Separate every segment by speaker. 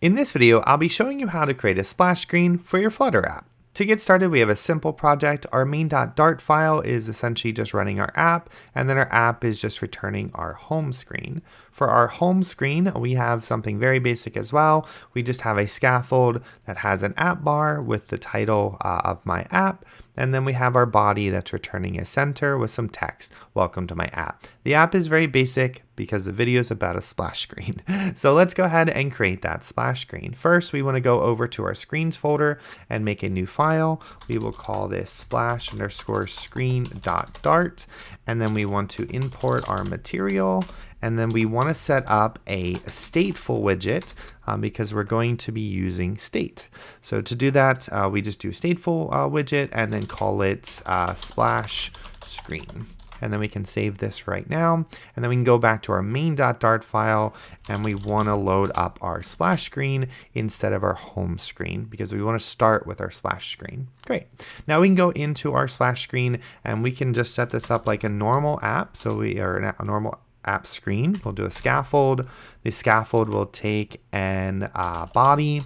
Speaker 1: In this video, I'll be showing you how to create a splash screen for your Flutter app. To get started, we have a simple project. Our main.dart file is essentially just running our app, and then our app is just returning our home screen. For our home screen, we have something very basic as well. We just have a scaffold that has an app bar with the title of my app, and then we have our body that's returning a center with some text, welcome to my app. The app is very basic because the video is about a splash screen. So let's go ahead and create that splash screen. First, we want to go over to our screens folder and make a new file. We will call this splash_screen.dart, and then we want to import our material. And then we want to set up a stateful widget because we're going to be using state. So to do that, we just do stateful widget and then call it splash screen. And then we can save this right now. And then we can go back to our main.dart file and we want to load up our splash screen instead of our home screen because we want to start with our splash screen. Great. Now we can go into our splash screen and we can just set this up like a normal app. So we are a normal app screen. We'll do a scaffold. The scaffold will take an body.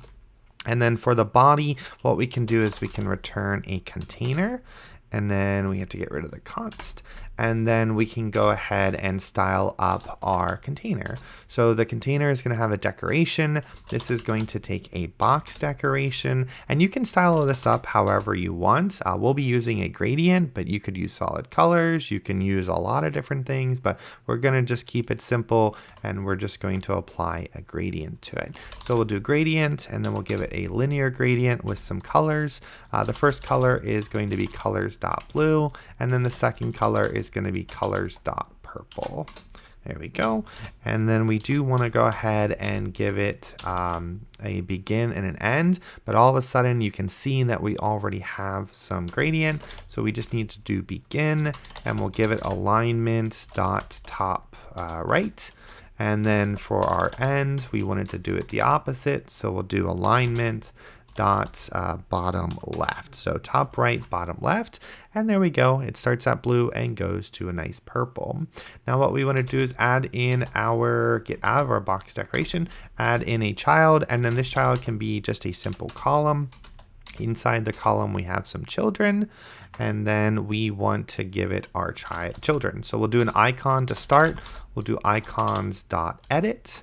Speaker 1: And then for the body, what we can do is we can return a container. And then we have to get rid of the const. And then we can go ahead and style up our container. So the container is going to have a decoration. This is going to take a box decoration. And you can style this up however you want. We'll be using a gradient, but you could use solid colors. You can use a lot of different things, but we're going to just keep it simple. And we're just going to apply a gradient to it. So we'll do gradient, and then we'll give it a linear gradient with some colors. The first color is going to be colors.blue, and then the second color is going to be colors.purple. There we go. And then we do want to go ahead and give it a begin and an end, but all of a sudden you can see that we already have some gradient. So we just need to do begin, and we'll give it alignment dot top right. And then for our end, we wanted to do it the opposite. So we'll do alignment dot bottom left. So top right, bottom left. And there we go. It starts at blue and goes to a nice purple. Now what we want to do is add in get out of our box decoration, add in a child, and then this child can be just a simple column. Inside the column, we have some children, and then we want to give it our children. So we'll do an icon to start. We'll do icons.edit.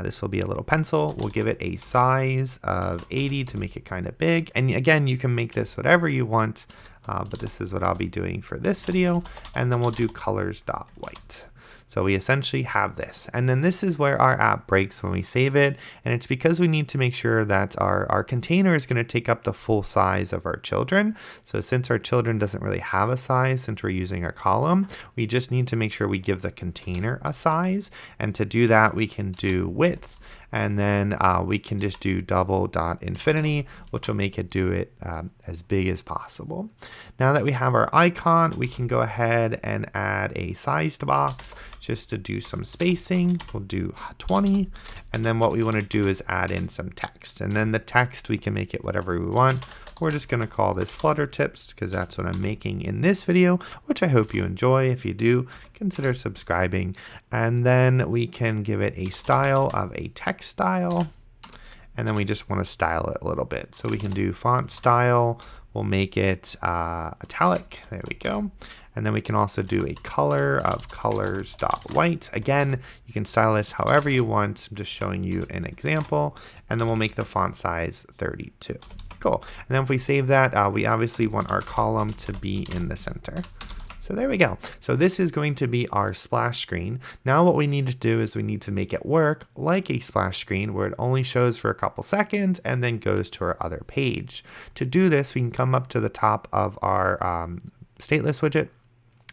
Speaker 1: This will be a little pencil. We'll give it a size of 80 to make it kind of big. And again, you can make this whatever you want, but this is what I'll be doing for this video. And then we'll do colors.white. So we essentially have this, and then this is where our app breaks when we save it, and it's because we need to make sure that our container is going to take up the full size of our children. So since our children doesn't really have a size, since we're using our column, we just need to make sure we give the container a size, and to do that we can do width, and then we can just do double.infinity, which will make it do it as big as possible. Now that we have our icon, we can go ahead and add a sized box just to do some spacing. We'll do 20, and then what we want to do is add in some text, and then the text we can make it whatever we want. We're just going to call this Flutter Tips because that's what I'm making in this video, which I hope you enjoy. If you do, consider subscribing. And then we can give it a style of a text style. And then we just want to style it a little bit. So we can do font style. We'll make it italic. There we go. And then we can also do a color of colors.white. Again, you can style this however you want. I'm just showing you an example. And then we'll make the font size 32. Cool. And then if we save that, we obviously want our column to be in the center. So there we go. So this is going to be our splash screen. Now what we need to do is we need to make it work like a splash screen where it only shows for a couple seconds and then goes to our other page. To do this, we can come up to the top of our stateless widget.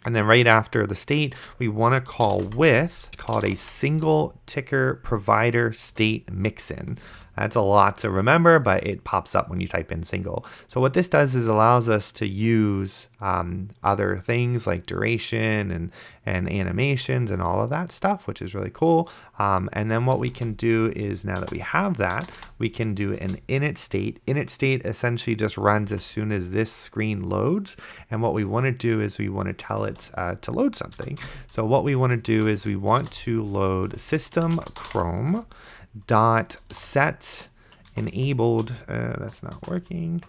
Speaker 1: And then right after the state, we want to call with, it's called a single ticker provider state mixin. That's a lot to remember, but it pops up when you type in single. So what this does is allows us to use other things like duration and animations and all of that stuff, which is really cool. And then what we can do is, now that we have that, we can do an init state. Init state essentially just runs as soon as this screen loads. And what we want to do is we want to tell it to load something. So what we want to do is we want to load system Chrome dot set enabled. That's not working.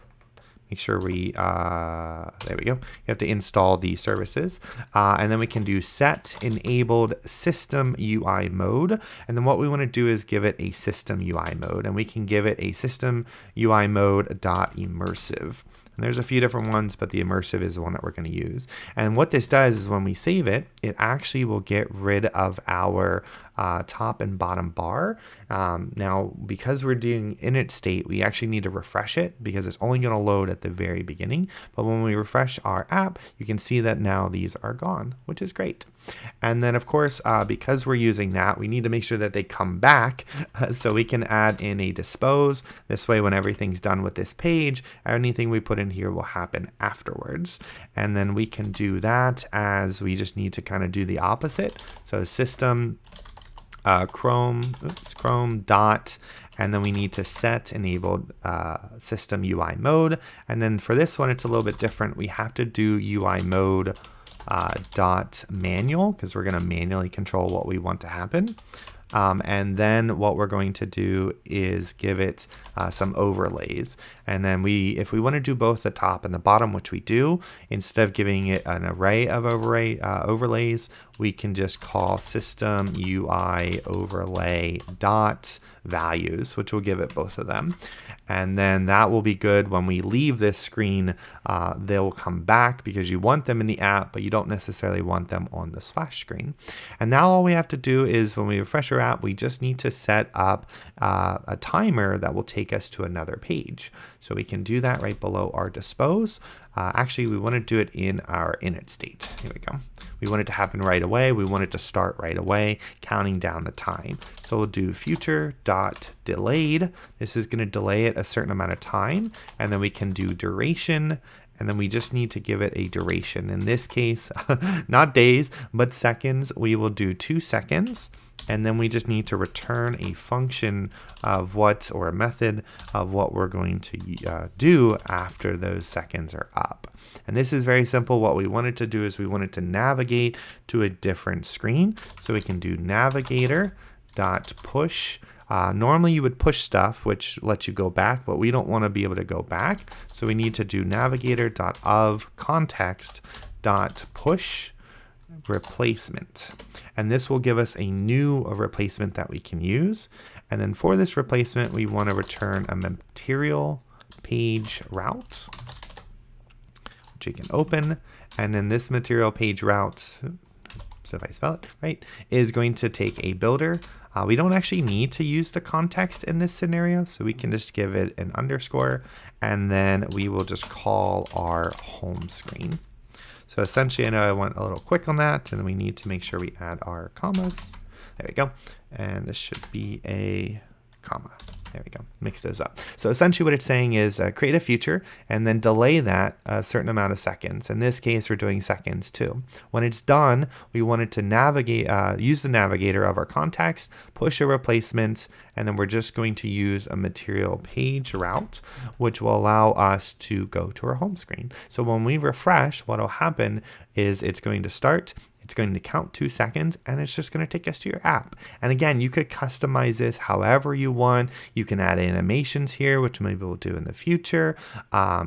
Speaker 1: Make sure we, there we go. You have to install the services. And then we can do set enabled system UI mode. And then what we want to do is give it a system UI mode. And we can give it a system UI mode dot immersive. And there's a few different ones, but the immersive is the one that we're going to use. And what this does is when we save it, it actually will get rid of our top and bottom bar. Now, because we're doing init state, we actually need to refresh it because it's only going to load at the very beginning. But when we refresh our app, you can see that now these are gone, which is great. And then, of course, because we're using that, we need to make sure that they come back. So we can add in a dispose. This way, when everything's done with this page, anything we put in here will happen afterwards. And then we can do that as we just need to kind of do the opposite. So system Chrome dot, and then we need to set enabled system UI mode. And then for this one, it's a little bit different. We have to do UI mode dot manual because we're going to manually control what we want to happen. And then what we're going to do is give it some overlays. And then if we want to do both the top and the bottom, which we do, instead of giving it an array of overlays, we can just call system UI overlay dot values, which will give it both of them. And then that will be good when we leave this screen. They'll come back because you want them in the app, but you don't necessarily want them on the splash screen. And now all we have to do is when we refresh our app, we just need to set up a timer that will take us to another page. So we can do that right below our dispose. Actually, we want to do it in our init state. Here we go. We want it to happen right away. We want it to start right away, counting down the time. So we'll do future dot delayed. This is going to delay it a certain amount of time. And then we can do duration. And then we just need to give it a duration. In this case, not days, but seconds. We will do 2 seconds. And then we just need to return a function of or a method of what we're going to do after those seconds are up. And this is very simple. What we wanted to do is we wanted to navigate to a different screen. So we can do navigator.push. Normally you would push stuff, which lets you go back, but we don't want to be able to go back. So we need to do navigator.of.context.push replacement. And this will give us a new replacement that we can use. And then for this replacement, we want to return a material page route, which we can open. And then this material page route, so if I spell it right, is going to take a builder. We don't actually need to use the context in this scenario, so we can just give it an underscore, and then we will just call our home screen. So essentially, I know I went a little quick on that, and we need to make sure we add our commas. There we go. And this should be a comma. There we go. Mix those up. So essentially what it's saying is create a future and then delay that a certain amount of seconds. In this case, we're doing seconds too. When it's done, we wanted to navigate, use the navigator of our context, push a replacement, and then we're just going to use a material page route, which will allow us to go to our home screen. So when we refresh, what will happen is it's going to start. It's going to count 2 seconds, and it's just going to take us to your app. And again, you could customize this however you want. You can add animations here, which maybe we'll do in the future.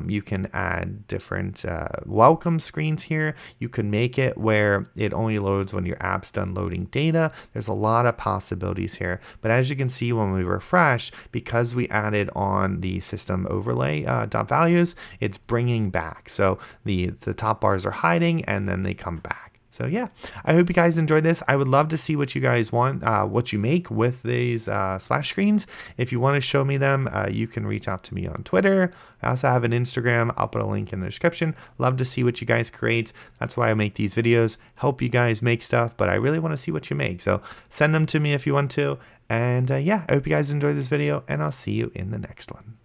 Speaker 1: You can add different welcome screens here. You can make it where it only loads when your app's done loading data. There's a lot of possibilities here. But as you can see, when we refresh, because we added on the system overlay dot values, it's bringing back. So the top bars are hiding, and then they come back. So yeah, I hope you guys enjoyed this. I would love to see what you guys want, what you make with these splash screens. If you want to show me them, you can reach out to me on Twitter. I also have an Instagram. I'll put a link in the description. Love to see what you guys create. That's why I make these videos, help you guys make stuff, but I really want to see what you make. So send them to me if you want to. And yeah, I hope you guys enjoyed this video, and I'll see you in the next one.